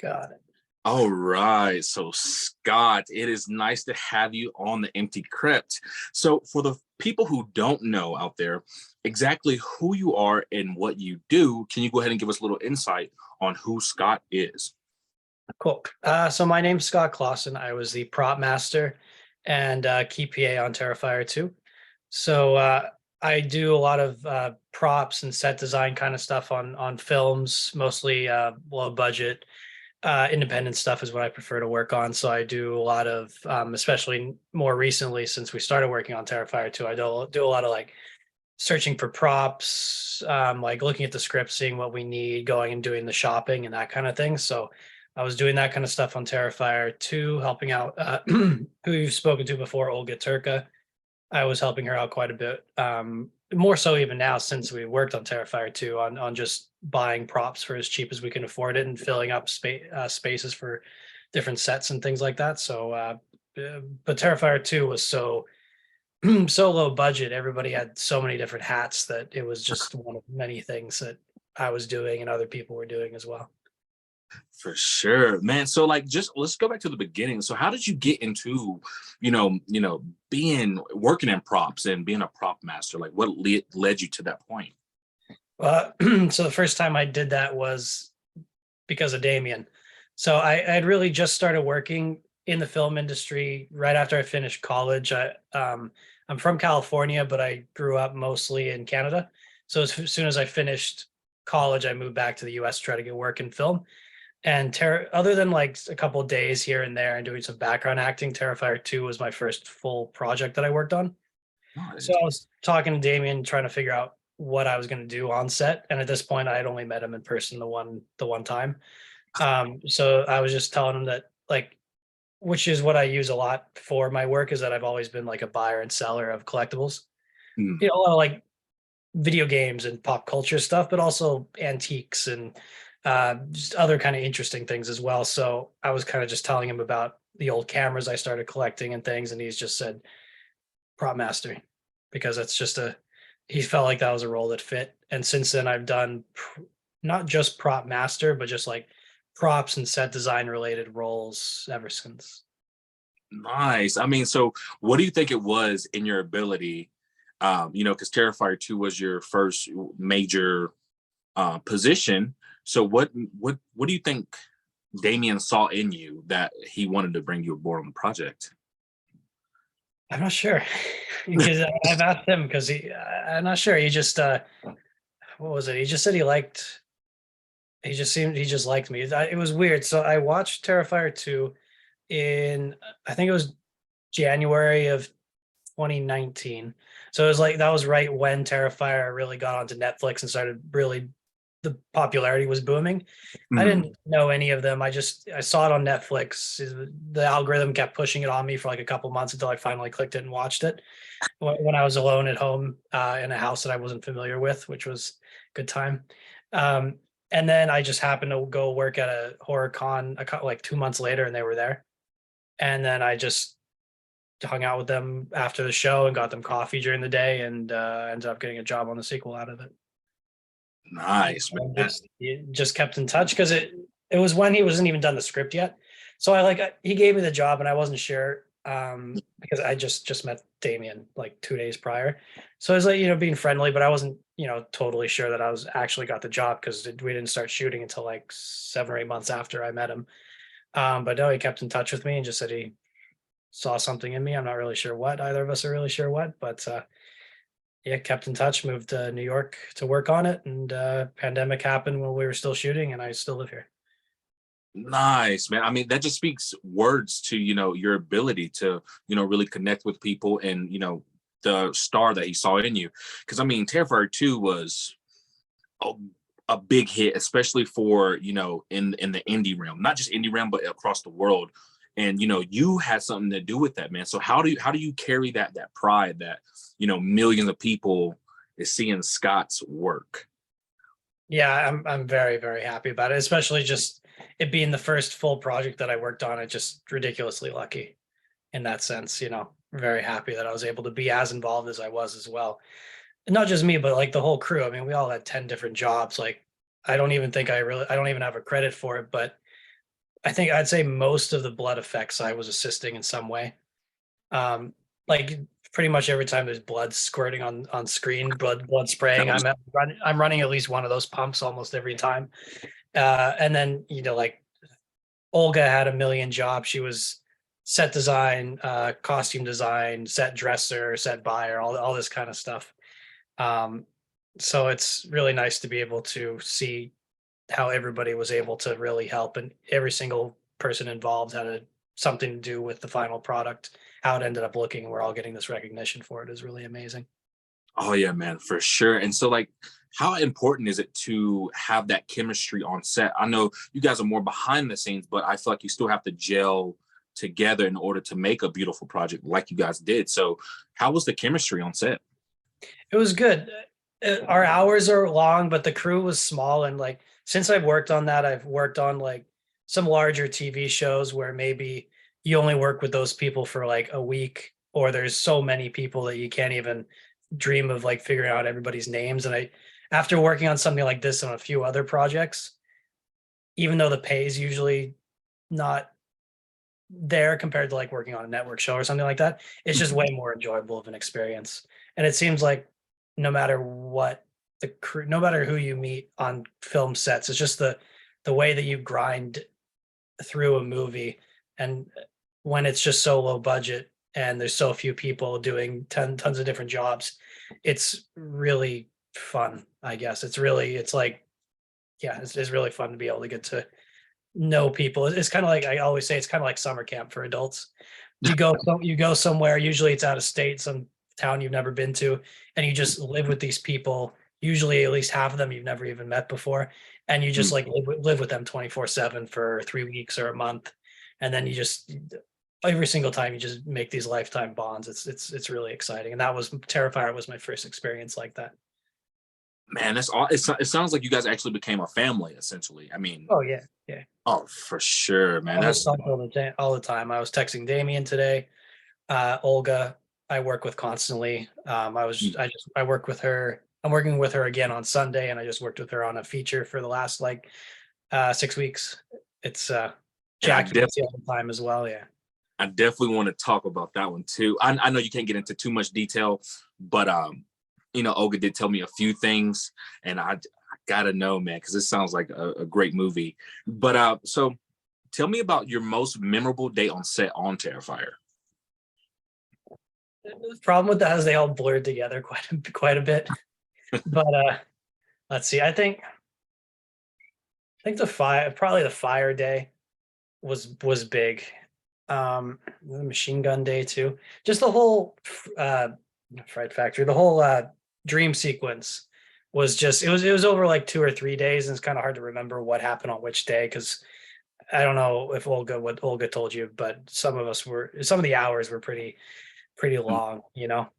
Got it. All right. So, Scott, it is nice to have you on the Empty Crypt. So, for the people who don't know out there exactly who you are and what you do, can you go ahead and give us a little insight on who Scott is? Cool. So my name's Scott Klausen. I was the prop master and key PA on Terrifier 2. So I do a lot of props and set design kind of stuff on films, mostly low budget. Independent stuff is what I prefer to work on. So I do a lot of, especially more recently since we started working on Terrifier 2, I do a lot of like searching for props, like looking at the script, seeing what we need, going and doing the shopping and that kind of thing. So I was doing that kind of stuff on Terrifier 2, helping out who you've spoken to before, Olga Turka. I was helping her out quite a bit. More so even now since we worked on Terrifier 2 on just buying props for as cheap as we can afford it and filling up spaces for different sets and things like that. So but Terrifier 2 was so so low budget. Everybody had so many different hats that it was just one of many things that I was doing and other people were doing as well. For sure, man. So, like, just let's go back to the beginning. So, how did you get into, being working in props and being a prop master? Like, what led you to that point? So the first time I did that was because of Damien. So I had really just started working in the film industry right after I finished college. I'm from California, but I grew up mostly in Canada. So as soon as I finished college, I moved back to the US to try to get work in film. And other than like a couple of days here and there and doing some background acting, Terrifier 2 was my first full project that I worked on. So Nice. I was talking to Damien, trying to figure out what I was going to do on set. And at this point, I had only met him in person the one time. So I was just telling him that, like, which is what I use a lot for my work, is that I've always been like a buyer and seller of collectibles. Mm, A lot of like video games and pop culture stuff, but also antiques and just other kind of interesting things as well. So I was kind of just telling him about the old cameras I started collecting and things, and he's just said prop master because that's just he felt like that was a role that fit. And since then, I've done not just prop master, but just like props and set design related roles ever since. nice. I mean, so what do you think it was in your ability? Because Terrifier 2 was your first major position. So what do you think Damien saw in you that he wanted to bring you aboard on the project? I'm not sure because I've asked him because I'm not sure. He just, what was it? He just said he just liked me. It was weird. So I watched Terrifier 2 in, I think it was January of 2019. So it was like, that was right when Terrifier really got onto Netflix and started really, the popularity was booming. I Mm, didn't know any of them. I saw it on Netflix. The algorithm kept pushing it on me for like a couple months until I finally clicked it and watched it when I was alone at home in a house that I wasn't familiar with, which was a good time. Um, and then I just happened to go work at a horror con like 2 months later, and they were there. And then I just hung out with them after the show and got them coffee during the day, and ended up getting a job on the sequel out of it. nice, And man. just kept in touch because it was when he wasn't even done the script yet. So he gave me the job and I wasn't sure because I just met Damien like 2 days prior. So I was like, being friendly, but I wasn't, totally sure that I was actually got the job because we didn't start shooting until like 7 or 8 months after I met him. But no, he kept in touch with me and just said he saw something in me. I'm not really sure what, either of us are really sure what, but yeah, kept in touch, moved to New York to work on it, and pandemic happened while we were still shooting, and I still live here. Nice, man. I mean, that just speaks words to, your ability to, really connect with people and, the star that he saw in you. Because I mean, Terrifier 2 was a, a big hit, especially for, in the indie realm, not just indie realm, but across the world. And you had something to do with that, man. So how do you carry that pride that, millions of people is seeing Scott's work? Yeah, I'm very, very happy about it, especially just it being the first full project that I worked on. It's just ridiculously lucky in that sense, very happy that I was able to be as involved as I was as well. And not just me, but like the whole crew. I mean, we all had 10 different jobs. Like, I don't even have a credit for it, but I think I'd say most of the blood effects I was assisting in some way. Um, like pretty much every time there's blood squirting on screen, blood That spraying, was I'm running at least one of those pumps almost every time. And then like Olga had a million jobs. She was set design, costume design, set dresser, set buyer, all this kind of stuff. Um, so it's really nice to be able to see how everybody was able to really help, and every single person involved had something to do with the final product, how it ended up looking. We're all getting this recognition for it is really amazing. Oh yeah, man, for sure. And so like how important is it to have that chemistry on set? I know you guys are more behind the scenes, but I feel like you still have to gel together in order to make a beautiful project like you guys did. So how was the chemistry on set? It was good. Our hours are long, but the crew was small. And like, since I've worked on that, I've worked on like some larger TV shows where maybe you only work with those people for like a week, or there's so many people that you can't even dream of like figuring out everybody's names. And after working on something like this on a few other projects, even though the pay is usually not there compared to like working on a network show or something like that, it's just way more enjoyable of an experience. And it seems like no matter what the crew, no matter who you meet on film sets, it's just the way that you grind through a movie. And when it's just so low budget and there's so few people doing tons of different jobs, it's really fun, I guess. It's like, yeah, it's really fun to be able to get to know people. It's kind of like, I always say, it's kind of like summer camp for adults. You go somewhere, usually it's out of state, some town you've never been to, and you just live with these people, usually at least half of them you've never even met before, and you just Mm. like live with them 24/7 for 3 weeks or a month. And then you just, every single time you just make these lifetime bonds. It's really exciting. And that was Terrifier was my first experience like that. Man, that's all. It sounds like you guys actually became a family, essentially. I mean, Oh yeah, yeah. oh, for sure, man. I was That's talking all the time. I was texting Damien today. Olga, I work with constantly. I work with her. I'm working with her again on Sunday, and I just worked with her on a feature for the last like 6 weeks. It's and Jack meets you all the time as well. Yeah. I definitely want to talk about that one too. I know you can't get into too much detail, but Olga did tell me a few things, and I gotta know, man, because this sounds like a great movie. But so tell me about your most memorable day on set on Terrifier. The problem with that is they all blurred together quite a bit. But let's see. I think the fire day was big. The machine gun day too. Just the whole Fright Factory, the whole dream sequence was just it was over like 2 or 3 days, and it's kind of hard to remember what happened on which day because I don't know if what Olga told you, but some of the hours were pretty long,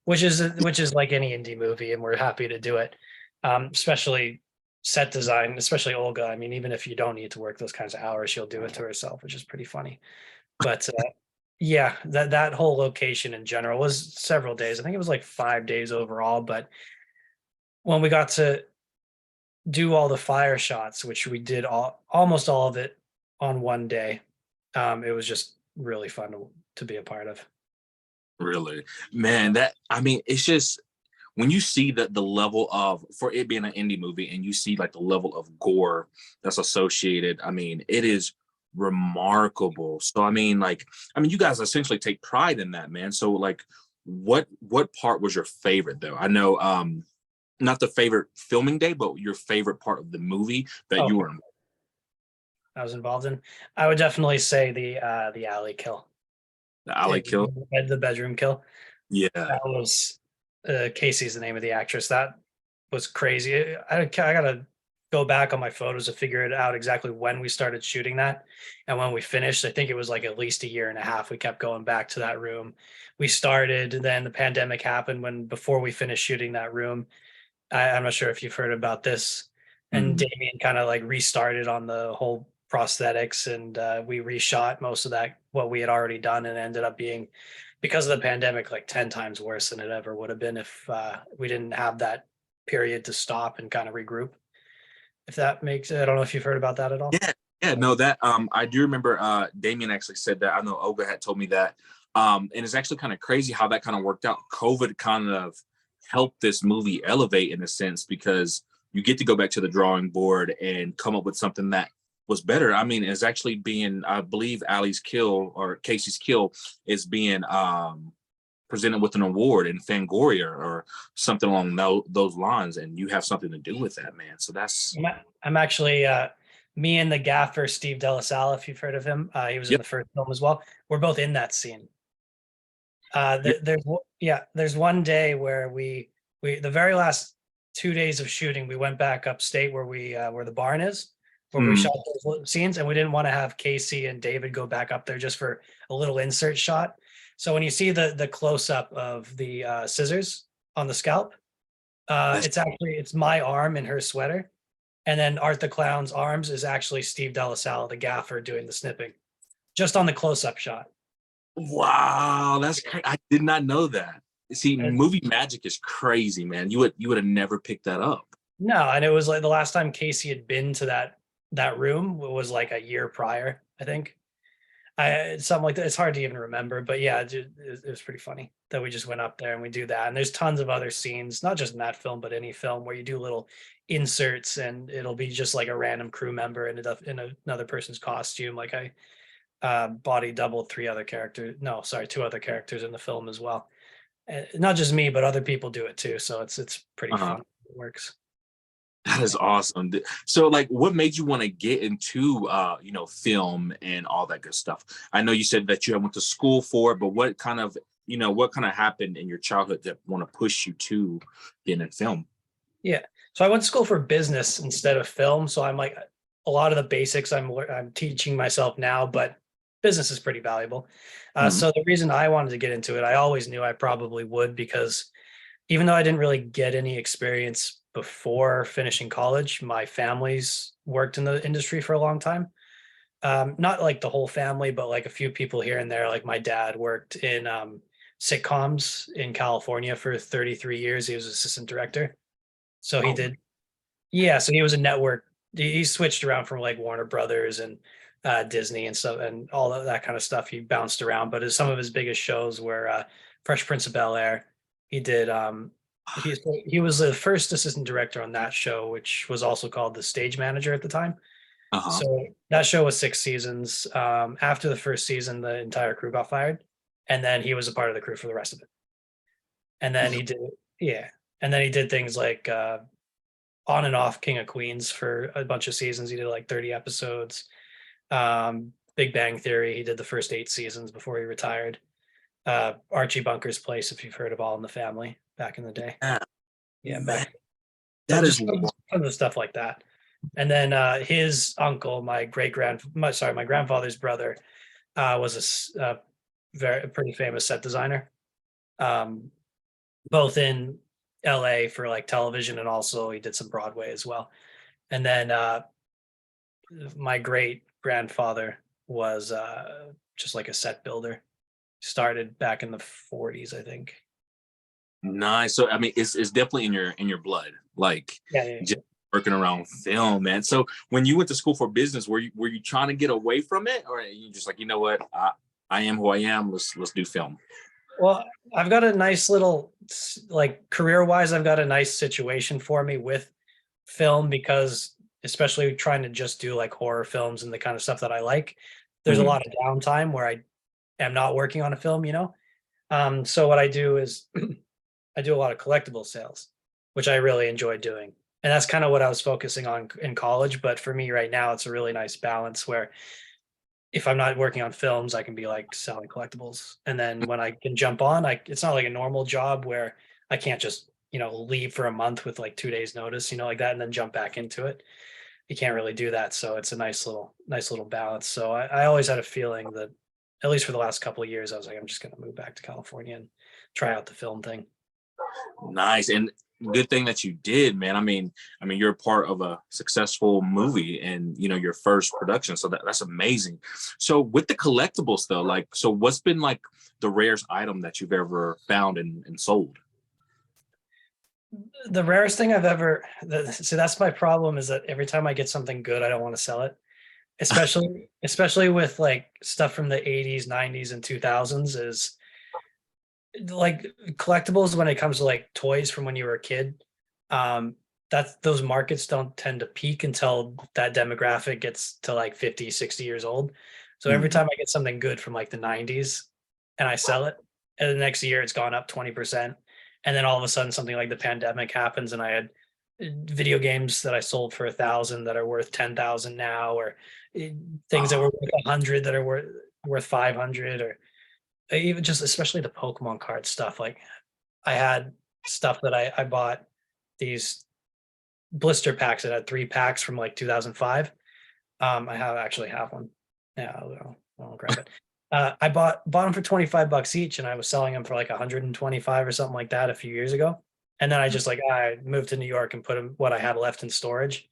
which is like any indie movie, and we're happy to do it. Especially set design, especially Olga. I mean, even if you don't need to work those kinds of hours, she'll do it to herself, which is pretty funny. But yeah, that whole location in general was several days. I think it was like 5 days overall. But when we got to do all the fire shots, which we did almost all of it on one day, it was just really fun to be a part of. Really, man. That I mean, it's just when you see the level of for it being an indie movie, and you see like the level of gore that's associated. I mean, it is remarkable. So I mean, you guys essentially take pride in that, man. So like, what part was your favorite though? I know, not the favorite filming day, but your favorite part of the movie that Oh, you were in. I was involved in. I would definitely say the alley kill, The alley kill. the bedroom kill. Yeah. That was Casey's the name of the actress. That was crazy. I gotta go back on my photos to figure it out exactly when we started shooting that and when we finished. I think it was like at least a year and a half. We kept going back to that room. We started, then the pandemic happened when before we finished shooting that room. I'm not sure if you've heard about this. And Mhm. Damien kind of like restarted on the whole prosthetics, and we reshot most of that what we had already done, and ended up being, because of the pandemic, like 10 times worse than it ever would have been if we didn't have that period to stop and kind of regroup. If that makes, I don't know if you've heard about that at all. Yeah, Yeah, no, that I do remember Damien actually said that. I know Olga had told me that. And it's actually kind of crazy how that kind of worked out. COVID kind of helped this movie elevate in a sense because you get to go back to the drawing board and come up with something that was better. I mean, it's actually being, I believe Allie's kill or Casey's kill is being presented with an award in Fangoria or something along those lines, and you have something to do with that, man. So that's I'm actually me and the gaffer Steve Delasalle, if you've heard of him. He was in yep. the first film as well. We're both in that scene. Yep. There's one day where we the very last 2 days of shooting, we went back upstate where where the barn is, where we Mhm. shot those scenes, and we didn't want to have Casey and David go back up there just for a little insert shot. So when you see the close up of the scissors on the scalp, That's it's my arm in her sweater, and then Art the Clown's arms is actually Steve Delasalle, the gaffer, doing the snipping, just on the close up shot. wow, that's crazy. I did not know that. See, And movie magic is crazy, man. You would have never picked that up. no, and it was like the last time Casey had been to that room was like a year prior, I think. Something like that. It's hard to even remember, but yeah, it was pretty funny that we just went up there and we do that. And there's tons of other scenes, not just in that film, but any film where you do little inserts and it'll be just like a random crew member in another person's costume. Like I body doubled two other characters in the film as well. Not just me, but other people do it too. So it's pretty Uh-huh. fun. It works. That is awesome. So, like, what made you want to get into, film and all that good stuff? I know you said that you went to school for it, but what kind of happened in your childhood that want to push you to being in film? Yeah. So I went to school for business instead of film. So I'm like a lot of the basics I'm teaching myself now, but business is pretty valuable. Mhm. So the reason I wanted to get into it, I always knew I probably would because even though I didn't really get any experience before finishing college, my family's worked in the industry for a long time. Not like the whole family, but like a few people here and there. Like my dad worked in sitcoms in California for 33 years. He was assistant director. So he Oh, did, yeah. So he was a network. He switched around from like Warner Brothers and Disney and stuff and all of that kind of stuff. He bounced around, but some of his biggest shows were Fresh Prince of Bel Air. He did. He he was the first assistant director on that show, which was also called the stage manager at the time. uh-huh. So that show was 6 seasons. After the first season, the entire crew got fired, and then he was a part of the crew for the rest of it. And then he did, yeah. And then he did things like on and off King of Queens for a bunch of seasons. He did like 30 episodes. Big Bang Theory, he did the first 8 seasons before he retired. Archie Bunker's Place, if you've heard of All in the Family back in the day. Yeah, Yeah, man, so that is just tons of stuff like that. And then his uncle, my grandfather's brother, was a pretty famous set designer, um, both in LA for like television and also he did some Broadway as well. And then my great grandfather was just like a set builder. Started back in the 40s, I think. nice. So, I mean, it's definitely in your blood, like Yeah, yeah, just yeah. working around film, man. So, when you went to school for business, were you trying to get away from it, or are you just like, you know what, I am who I am. Let's do film. Well, I've got a nice little like career-wise, I've got a nice situation for me with film because especially trying to just do like horror films and the kind of stuff that I like, there's a Mhm. lot of downtime where I am not working on a film, you know? So what I do is I do a lot of collectible sales, which I really enjoy doing. And that's kind of what I was focusing on in college. But for me right now, it's a really nice balance where if I'm not working on films, I can be like selling collectibles. And then when I can jump on, it's not like a normal job where I can't just, leave for a month with like 2 days notice, like that, and then jump back into it. You can't really do that. So it's a nice little balance. So I always had a feeling that at least for the last couple of years, I was like, I'm just going to move back to California and try out the film thing. Nice, and good thing that you did, man. I mean, you're a part of a successful movie, and your first production, so that's amazing. So, with the collectibles, though, like, so what's been like the rarest item that you've ever found and sold? The rarest thing I've ever, see, that's my problem is that every time I get something good, I don't want to sell it. especially with like stuff from the 80s, 90s, and 2000s is like collectibles when it comes to like toys from when you were a kid. That's those markets don't tend to peak until that demographic gets to like 50, 60 years old. So every Mhm. time I get something good from like the 90s and I sell it, and the next year it's gone up 20%. And then all of a sudden something like the pandemic happens and I had video games that I sold for 1,000 that are worth 10,000 now, or eh, things that were Oh, worth 100 that are worth 500, or even just especially the Pokemon card stuff. Like I had stuff that I bought these blister packs that had 3 packs from like 2005. I actually have one. Yeah, I'll grab it. I bought them for 25 bucks each, and I was selling them for like 125 or something like that a few years ago. And then I just like I moved to New York and put them what I had left in storage.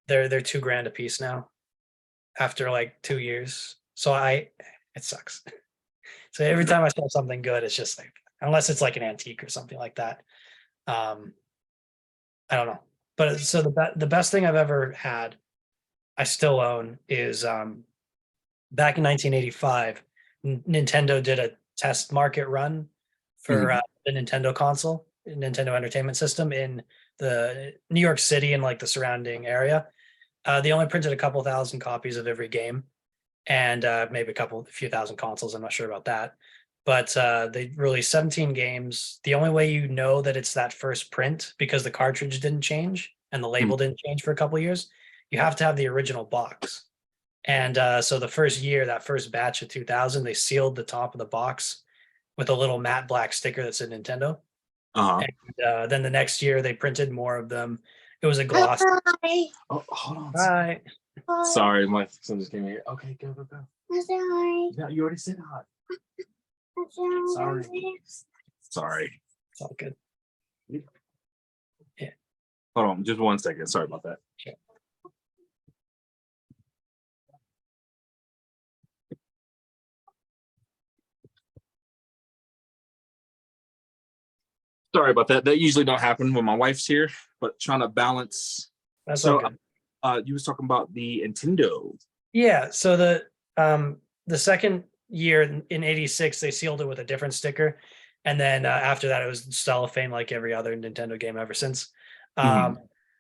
They're 2 grand a piece now after like 2 years. So it sucks. So every time I sell something good, it's just like unless it's like an antique or something like that. Um, I don't know. But so the best thing I've ever had, I still own, is back in 1985, Nintendo did a test market run for mhm. the Nintendo console, Nintendo Entertainment System in the New York City and like the surrounding area. They only printed a couple thousand copies of every game, and maybe a few thousand consoles. I'm not sure about that, but they released 17 games. The only way you know that it's that first print, because the cartridge didn't change and the Mm. label didn't change for a couple years, you have to have the original box. And so the first year, that first batch of 2000, they sealed the top of the box with a little matte black sticker that said Nintendo. Uh-huh. And then the next year, they printed more of them. It was a gloss. Hi. Oh, hold on. Right. Sorry, my son just came here. Okay, go, go, go. Sorry. Yeah, you already said hi. Sorry. Sorry. It's all good. Yeah. Hold on, just 1 second. Sorry about that. Sure. Sorry about that. That usually don't happen when my wife's here, but trying to balance. That's all So, good. you was talking about the Nintendo. Yeah. So the second year in '86, they sealed it with a different sticker, and then after that, it was cellophane like every other Nintendo game ever since. Mhm. Um,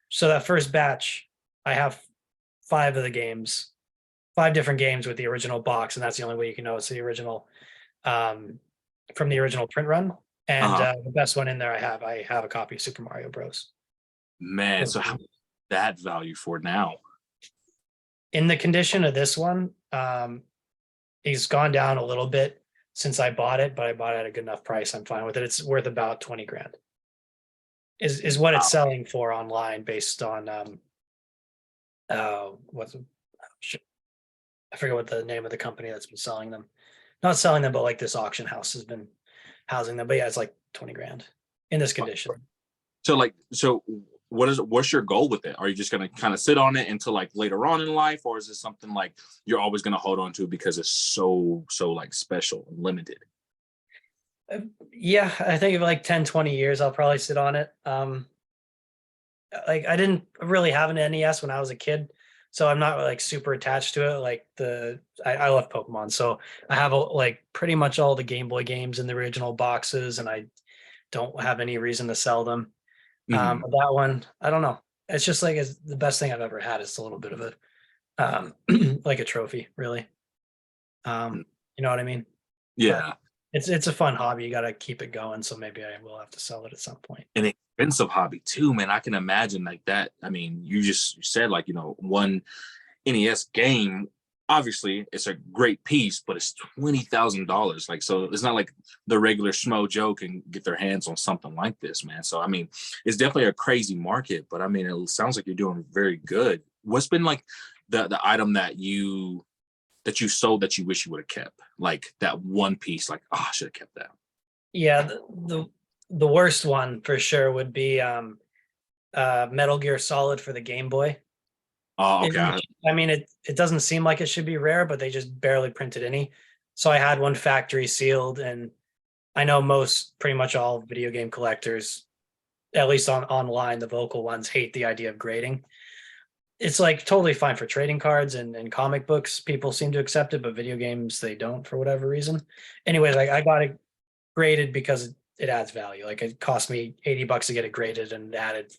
so that first batch, I have 5 of the games, 5 different games with the original box, and that's the only way you can know it's the original um, from the original print run. And Uh-huh. the best one in there, I have a copy of Super Mario Bros. Man, so how that value for now? In the condition of this one, he's gone down a little bit since I bought it, but I bought it at a good enough price. I'm fine with it. It's worth about 20 grand. Is what it's Wow. selling for online based on what's shit, I forget what the name of the company that's been selling them. Not selling them, but like this auction house has been housing them. But yeah, it's like 20 grand in this condition. So like, so what's your goal with it? Are you just gonna kind of sit on it until like later on in life, or is it something like you're always gonna hold on to because it's so like special and limited? Yeah, I think of like 10, 20 years, I'll probably sit on it. Like I didn't really have an NES when I was a kid, so I'm not like super attached to it. Like I love Pokemon, so I have like pretty much all the Game Boy games in the original boxes, and I don't have any reason to sell them. Mhm. But that one, I don't know. It's just like it's the best thing I've ever had. It's a little bit of a like a trophy, really. You know what I mean? But Yeah, it's a fun hobby. You got to keep it going. So maybe I will have to sell it at some point. an expensive hobby too, man. I can imagine like that. I mean, you said like one NES game. Obviously, it's a great piece, but it's $20,000. Like, so it's not like the regular schmo Joe can get their hands on something like this, man. So I mean, it's definitely a crazy market, but I mean, it sounds like you're doing very good. What's been like the item that you sold that you wish you would have kept? Like that one piece, like, oh, I should have kept that. Yeah, the worst one for sure would be Metal Gear Solid for the Game Boy. Oh, okay. I mean, it doesn't seem like it should be rare, but they just barely printed any. So I had one factory sealed, and I know pretty much all video game collectors, at least online, the vocal ones hate the idea of grading. it's like totally fine for trading cards and comic books. People seem to accept it, but video games they don't for whatever reason. Anyways, I got it graded because it adds value. Like it cost me $80 to get it graded and added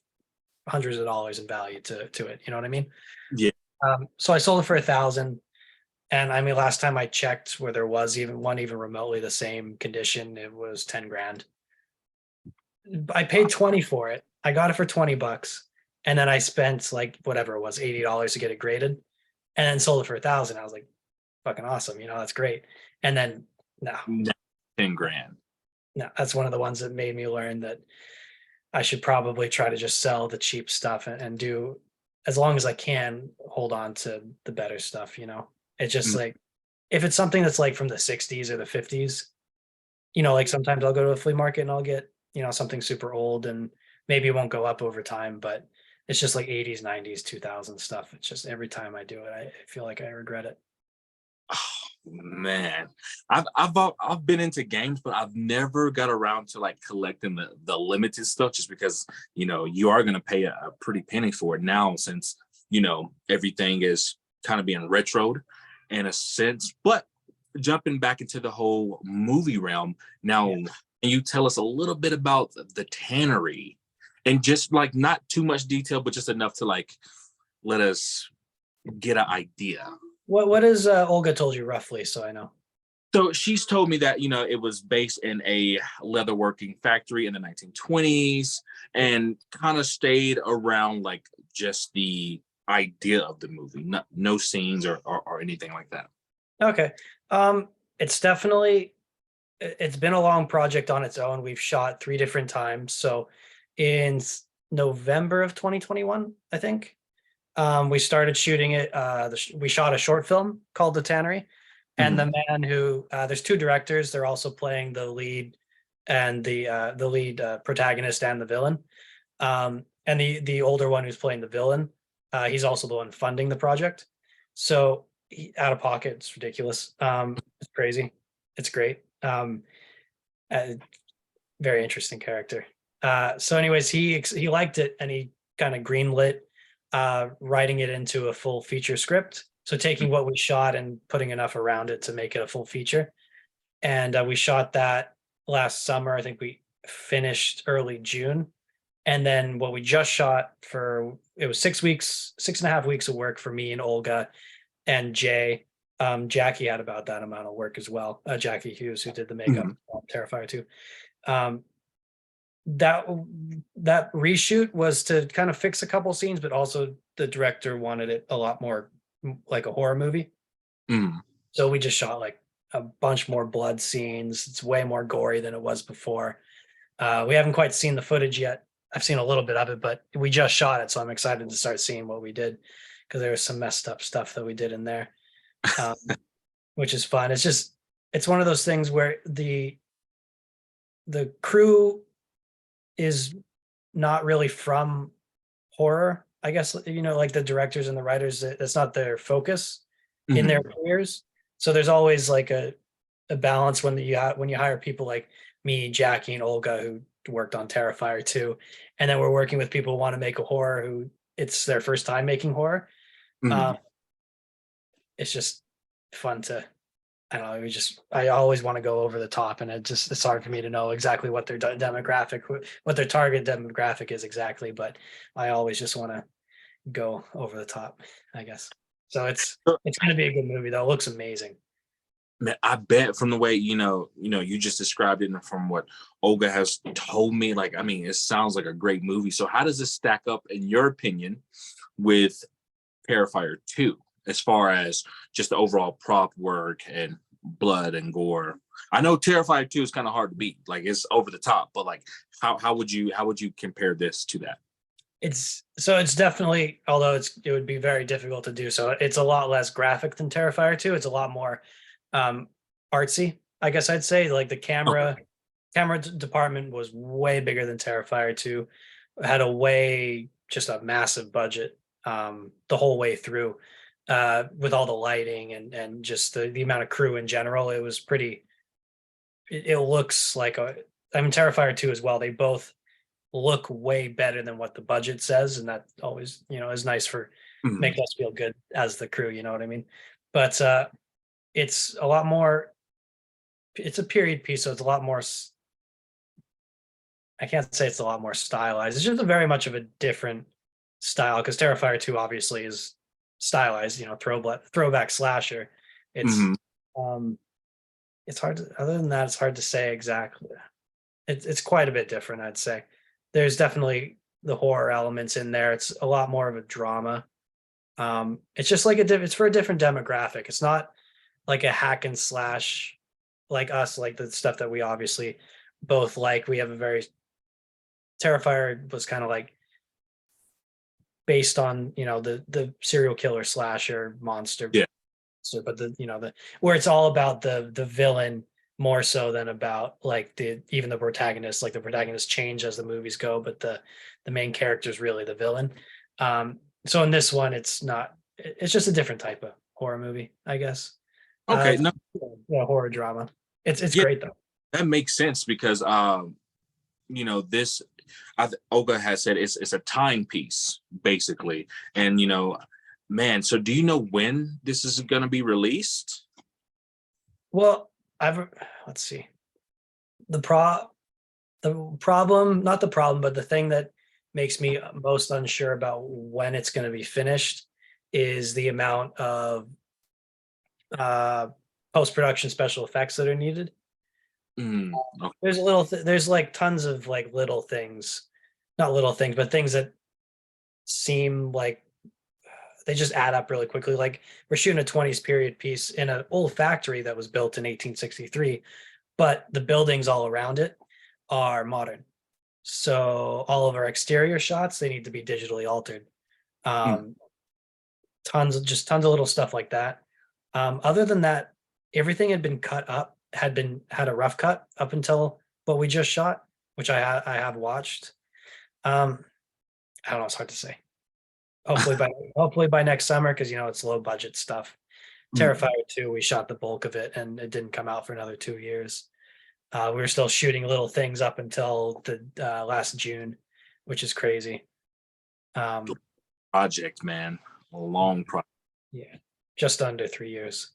hundreds of dollars in value to it. You know what I mean? Yeah. So I sold it for 1,000. And I mean, last time I checked where there was even one even remotely the same condition, it was 10 grand. I paid 20 for it. I got it for $20. And then I spent like whatever it was, $80 to get it graded and then sold it for 1,000. I was like, fucking awesome. That's great. And then no, No, 10 grand. no, that's one of the ones that made me learn that I should probably try to just sell the cheap stuff and do as long as I can hold on to the better stuff. It's just Mm. like if it's something that's like from the 60s or the 50s, like sometimes I'll go to a flea market and I'll get, something super old and maybe it won't go up over time, but it's just like 80s, 90s, 2000 stuff. It's just every time I do it, I feel like I regret it. Oh, man, I've been into games, but I've never got around to like collecting the limited stuff, just because you are gonna pay a pretty penny for it now, since everything is kind of being retroed in a sense. But jumping back into the whole movie realm now, Yeah. can you tell us a little bit about the Tannery, and just like not too much detail, but just enough to like let us get an idea. What is Olga told you roughly, so I know? So she's told me that it was based in a leatherworking factory in the 1920s, and kind of stayed around like just the idea of the movie, no scenes or anything like that. Okay. It's definitely it's been a long project on its own. We've shot 3 different times. So in November of 2021, I think, we started shooting it. We shot a short film called The Tannery, and Mhm. the man who there's 2 directors. They're also playing the lead and the lead protagonist and the villain. And the older one who's playing the villain, he's also the one funding the project. So out of pocket, it's ridiculous. It's crazy. It's great. Uh, Very interesting character. So, anyways, he liked it and he kind of greenlit writing it into a full feature script. So, taking what we shot and putting enough around it to make it a full feature. And we shot that last summer. I think we finished early June. And then what we just shot for it was 6 weeks, 6.5 weeks of work for me and Olga and Jay. Jackie had about that amount of work as well. Jackie Hughes, who did the makeup Mhm. on Terrifier 2. Um, that that reshoot was to kind of fix a couple scenes, but also the director wanted it a lot more like a horror movie. Mhm. So we just shot like a bunch more blood scenes. It's way more gory than it was before. We haven't quite seen the footage yet. I've seen a little bit of it, but we just shot it, so I'm excited to start seeing what we did because there was some messed up stuff that we did in there, um, which is fun. It's one of those things where the crew is not really from horror. I guess like the directors and the writers, that's not their focus in their Mhm. careers. So there's always like a balance when you hire people like me, Jackie, and Olga who worked on Terrifier 2, and then we're working with people who want to make a horror who it's their first time making horror. Um, Mhm. it's just fun to I don't know. I always want to go over the top, and it's hard for me to know exactly what their demographic, what their target demographic is exactly. But I always just want to go over the top, I guess. So it's going to be a good movie though. It looks amazing. Man, I bet from the way you just described it, and from what Olga has told me, like, I mean, it sounds like a great movie. So how does this stack up, in your opinion, with Terrifier 2, as far as just the overall prop work and blood and gore? I know Terrifier 2 is kind of hard to beat, like it's over the top, but like how would you compare this to that? It's definitely, although it would be very difficult to do so. It's a lot less graphic than Terrifier 2. It's a lot more um artsy, I guess I'd say. Like the Okay. camera department was way bigger than Terrifier 2. Had a way just a massive budget the whole way through with all the lighting and just the amount of crew in general. It was pretty it looks like I mean Terrifier 2 as well. They both look way better than what the budget says, and that always is nice for Mhm. make us feel good as the crew, you know what I mean? But it's a lot more. It's a period piece, so it's a lot more. I can't say it's a lot more stylized. It's just a very much of a different style because Terrifier 2 obviously is stylized, throwback slasher. It's Mhm. um it's hard to, other than that, it's hard to say exactly. It's quite a bit different, I'd say. There's definitely the horror elements in there. It's a lot more of a drama. It's just like it's for a different demographic. It's not like a hack and slash like us, like the stuff that we obviously both like. We have a very Terrifier was kind of like based on the serial killer slasher monster, Yeah. but the where it's all about the villain more so than about like even the protagonist. Like the protagonist change as the movies go, but the main character is really the villain. So in this one, it's not. It's just a different type of horror movie, I guess. Okay. No. Yeah, horror drama. It's Yeah, great though. that makes sense because this Olga has said it's a timepiece basically, and man. So do you know when this is going to be released? Well, I've let's see. The pro the problem, not the problem, but the thing that makes me most unsure about when it's going to be finished is the amount of uh, post-production special effects that are needed. Okay. There's like tons of like little things, not little things, but things that seem like they just add up really quickly. Like we're shooting a 20s period piece in an old factory that was built in 1863, but the buildings all around it are modern. So all of our exterior shots, they need to be digitally altered. Mm. Um, tons of little stuff like that. Other than that, everything had been cut up, had a rough cut up until what we just shot, which I have watched. Um, I don't know, it's hard to say. Hopefully by next summer, because it's low budget stuff. Terrifier 2, we shot the bulk of it and it didn't come out for another 2 years. We were still shooting little things up until the last June, which is crazy. Um, Project, man. A long project. yeah, just under 3 years.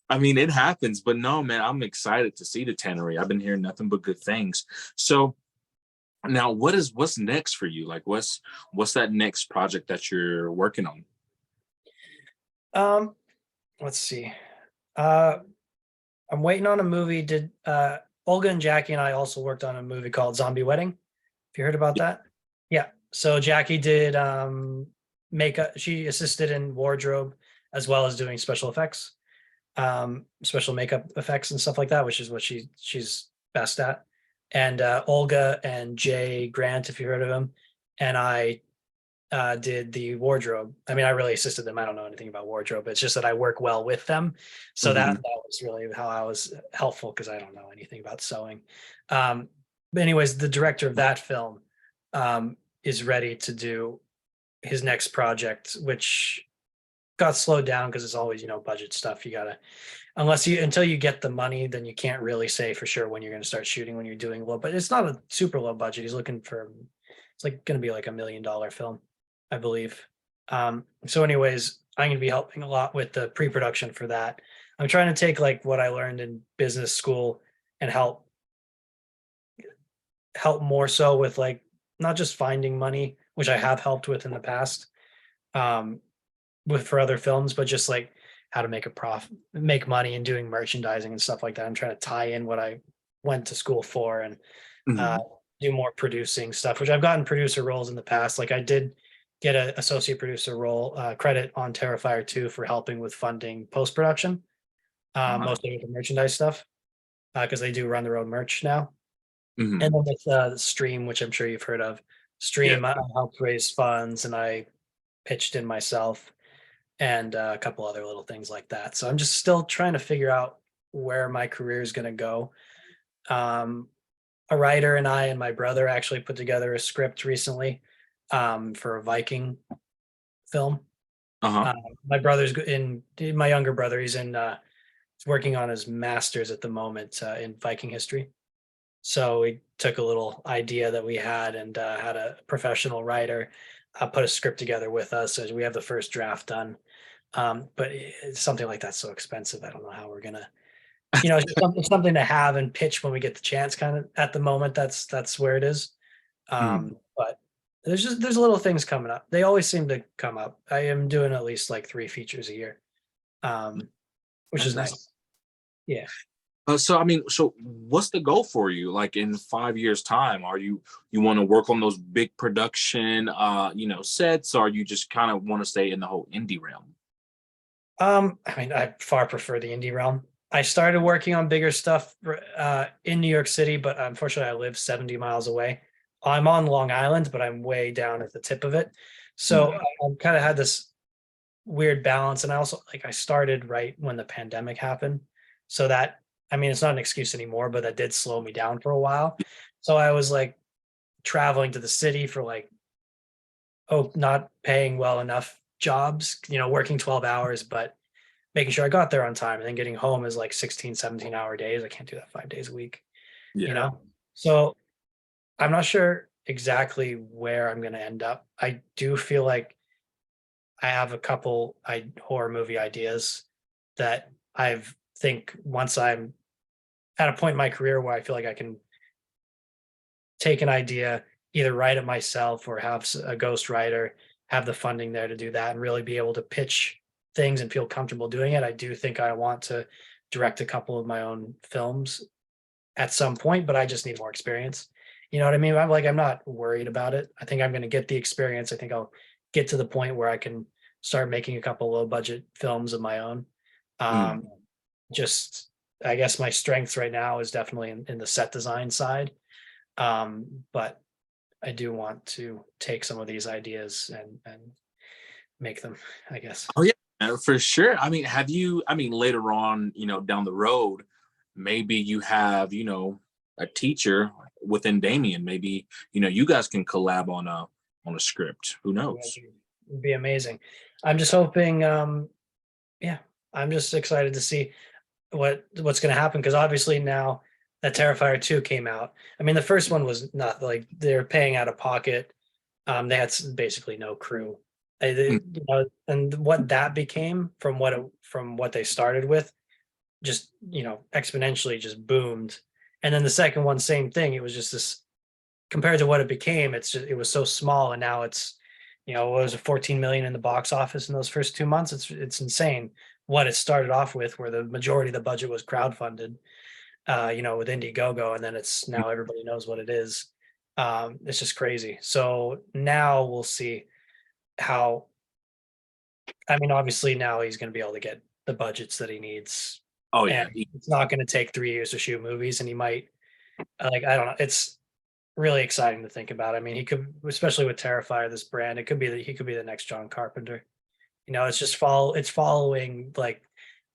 I mean, it happens, but no, man, I'm excited to see the Tannery. I've been hearing nothing but good things. So now, what's next for you? Like, what's that next project that you're working on? Um, let's see. Uh, I'm waiting on a movie. Did Olga and Jackie and I also worked on a movie called Zombie Wedding? Have you heard about that? Yeah. So Jackie did makeup. She assisted in wardrobe as well as doing special effects, special makeup effects and stuff like that, which is what she's best at. And Olga and Jay Grant, if you heard of him, and I did the wardrobe. I mean, I really assisted them. I don't know anything about wardrobe. It's just that I work well with them. So that Mhm. was really how I was helpful because I don't know anything about sewing. But anyways, the director of that film is ready to do his next project, which got slowed down because it's always, budget stuff. You gotta, until you get the money, then you can't really say for sure when you're going to start shooting when you're doing low, but it's not a super low budget. He's looking for, it's like going to be like $1 million film, I believe. So anyways, I'm going to be helping a lot with the pre-production for that. I'm trying to take like what I learned in business school and help more so with like not just finding money, which I have helped with in the past, um, with for other films, but just like how to make a profit, make money, and doing merchandising and stuff like that. I'm trying to tie in what I went to school for and uh, Mhm. do more producing stuff, which I've gotten producer roles in the past. Like I did get an associate producer role credit on Terrifier 2 for helping with funding post production, Uh, mostly with the merchandise stuff because they do run their own merch now. And mhm. then with Stream, which I'm sure you've heard of, Yeah. Stream, I helped raise funds and I pitched in myself and a couple other little things like that. So I'm just still trying to figure out where my career is going to go. Um, a writer and I and my brother actually put together a script recently for a Viking film. Uh-huh. Uh, my brother's my younger brother. He's working on his master's at the moment in Viking history. So we took a little idea that we had and had a professional writer put a script together with us as we have the first draft done. But something like that's so expensive. I don't know how we're gonna, it's just something to have and pitch when we get the chance. Kind of at the moment, that's where it is. Mm, But there's little things coming up. They always seem to come up. I am doing at least like 3 features a year, um, which is that's nice. Yeah. so I mean, so what's the goal for you? Like in 5 years' time, are you want to work on those big production, sets, or you just kind of want to stay in the whole indie realm? I mean, I far prefer the indie realm. I started working on bigger stuff in New York City, but unfortunately, I live 70 miles away. I'm on Long Island, but I'm way down at the tip of it. So Mm, I kind of had this weird balance. And I also, like, I started right when the pandemic happened. So that, I mean, it's not an excuse anymore, but that did slow me down for a while. So I was like traveling to the city for like, oh, not paying well enough jobs, working 12 hours, but making sure I got there on time, and then getting home is like 16, 17-hour days. I can't do that 5 days a week, you yeah. know? So I'm not sure exactly where I'm going to end up. I do feel like I have a couple horror movie ideas that I've think once I'm at a point in my career where I feel like I can take an idea, either write it myself or have a ghost writer, have the funding there to do that, and really be able to pitch things and feel comfortable doing it. I do think I want to direct a couple of my own films at some point, but I just need more experience. You know what I mean? I'm not worried about it. I think I'm going to get the experience. I think I'll get to the point where I can start making a couple low budget films of my own. Mm. Um, just, I guess my strengths right now is definitely in the set design side. But I do want to take some of these ideas and make them, I guess. Oh yeah, for sure. I mean, have you? I mean, later on, down the road, maybe you have, a teacher within Damien. Maybe you guys can collab on a script. Who Yeah, knows? it'd be amazing. I'm just hoping, yeah, I'm just excited to see what's going to happen, because obviously now that Terrifier 2 came out. I mean, the first one was not like they're paying out of pocket. They had basically no crew. Mm, And what that became from what they started with, just exponentially just boomed. And then the second one, same thing. It was just this, compared to what it became, it was so small, and now it's, what was it, 14 million in the box office in those first 2 months. It's insane what it started off with, where the majority of the budget was crowdfunded, with Indiegogo, and then it's mm. now everybody knows what it is. It's just crazy. So now we'll see how. I mean, obviously now he's going to be able to get the budgets that he needs, Oh and yeah. it's not going to take 3 years to shoot movies, and he might, like, I don't know. It's really exciting to think about. I mean, he could, especially with Terrifier, this brand, it could be that he could be the next John Carpenter. It's just it's following like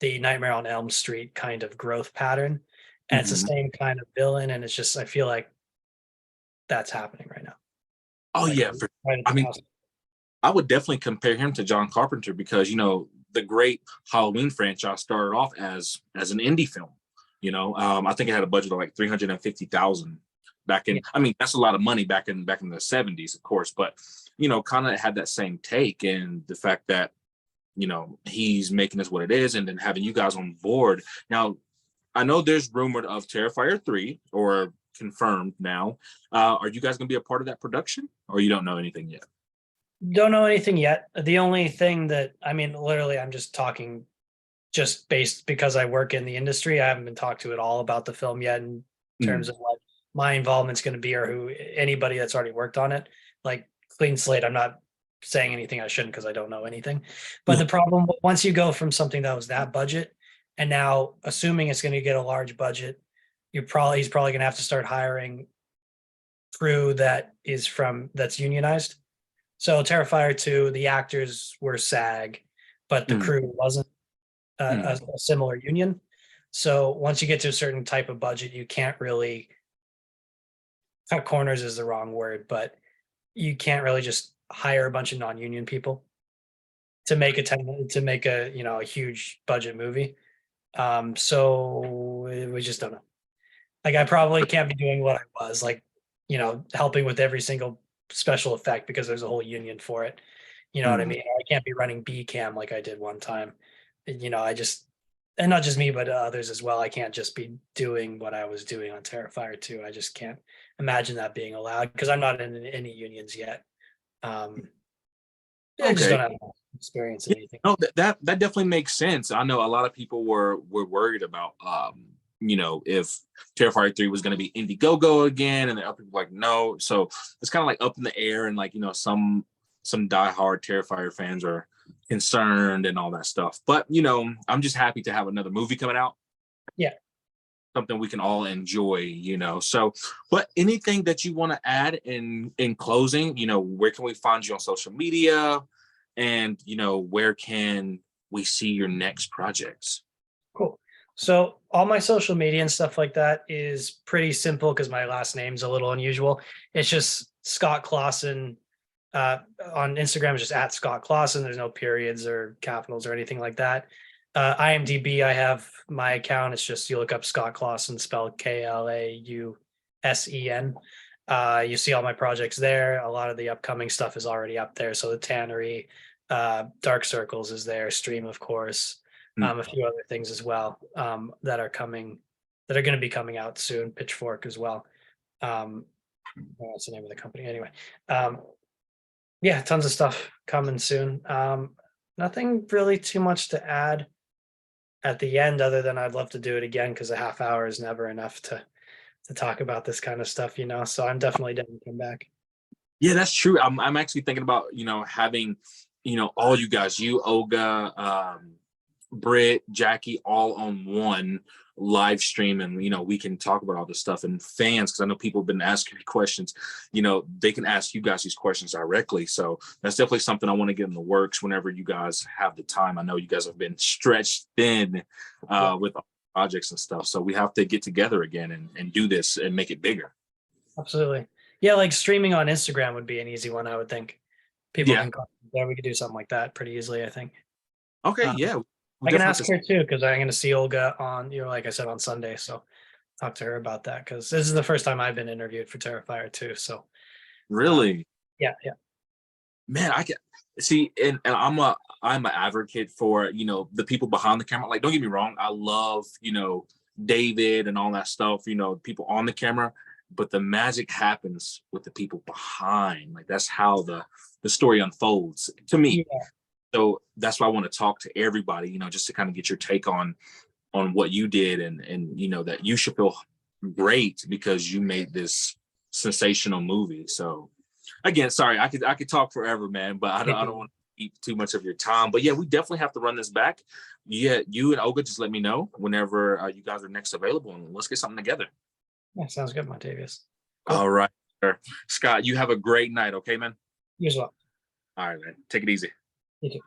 the Nightmare on Elm Street kind of growth pattern. And it's the Mhm. same kind of villain. And it's just, I feel like that's happening right now. Oh Like yeah. right at I the mean, cost. I would definitely compare him to John Carpenter because the great Halloween franchise started off as an indie film. I think it had a budget of like 350,000 back Yeah. in. I mean, that's a lot of money back in the 70s, of course, but kind of had that same take, and the fact that he's making this what it is, and then having you guys on board. Now, I know there's rumored of Terrifier 3, or confirmed now. Are you guys going to be a part of that production, or you don't know anything yet? Don't know anything yet. The only thing that, I mean, literally, I'm just talking just based because I work in the industry. I haven't been talked to at all about the film yet in terms Mm, of what my involvement's going to be, or who anybody that's already worked on it. Like, clean slate. I'm not saying anything I shouldn't because I don't know anything. But yeah. the problem, once you go from something that was that budget, and now assuming it's going to get a large budget, he's probably going to have to start hiring crew that's unionized. So Terrifier 2, the actors were SAG, but the Mm, crew wasn't mm, a similar union. So once you get to a certain type of budget, you can't really cut corners is the wrong word, but you can't really just hire a bunch of non-union people to make a huge budget movie. So we just don't know. Like, I probably can't be doing what I was, like, helping with every single special effect because there's a whole union for it. You know what I Mm. mean? I can't be running B cam like I did one time. I just, and not just me, but others as well. I can't just be doing what I was doing on Terrifier 2. I just can't imagine that being allowed because I'm not in any unions yet. Um, I just Okay. don't have experience in anything. No, that definitely makes sense. I know a lot of people were worried about if Terrifier 3 was going to be Indiegogo again, and then other people like no. So it's kind of like up in the air, and like some diehard Terrifier fans are concerned and all that stuff. But I'm just happy to have another movie coming out. Yeah. Something we can all enjoy. So, but anything that you want to add in closing, where can we find you on social media? And where can we see your next projects? Cool. So all my social media and stuff like that is pretty simple because my last name's a little unusual. It's just Scott Klausen. On Instagram, it's just at Scott Klausen. There's no periods or capitals or anything like that. IMDb, I have my account. It's just you look up Scott Klausen, spelled Klausen. You see all my projects there. A lot of the upcoming stuff is already up there. So the Tannery, Dark Circles is there, Stream, of course, a few other things as well that are coming, that are going to be coming out soon. Pitchfork as well. What's the name of the company anyway? Yeah, tons of stuff coming soon. Nothing really too much to add at the end, other than I'd love to do it again because a half hour is never enough to talk about this kind of stuff, So I'm definitely down to come back. Yeah, that's true. I'm actually thinking about having all you guys, you, Olga, Britt, Jackie, all on one live stream, and we can talk about all this stuff. And fans, because I know people have been asking me questions, they can ask you guys these questions directly. So that's definitely something I want to get in the works whenever you guys have the time. I know you guys have been stretched thin with projects and stuff, so we have to get together again and do this and make it bigger. Absolutely. Yeah, like streaming on Instagram would be an easy one, I would think. People Yeah. can yeah, we could do something like that pretty easily, I think. Okay. Yeah. I can ask her too, because I'm going to see Olga on, like I said, on Sunday. So talk to her about that, because this is the first time I've been interviewed for Terrifier 2. So really, yeah. man, I can see, and I'm an advocate for the people behind the camera. Like, don't get me wrong, I love David and all that stuff. People on the camera, but the magic happens with the people behind. Like, that's how the story unfolds to me. Yeah. So that's why I want to talk to everybody, just to kind of get your take on what you did, and that you should feel great because you made this sensational movie. So again, sorry, I could talk forever, man, but I don't want to eat too much of your time. But yeah, we definitely have to run this back. Yeah, you and Olga, just let me know whenever you guys are next available, and let's get something together. Yeah, sounds good, Montavious. Cool. All right, sir. Scott, you have a great night, okay, man? You as well. All right, man. Take it easy. You too.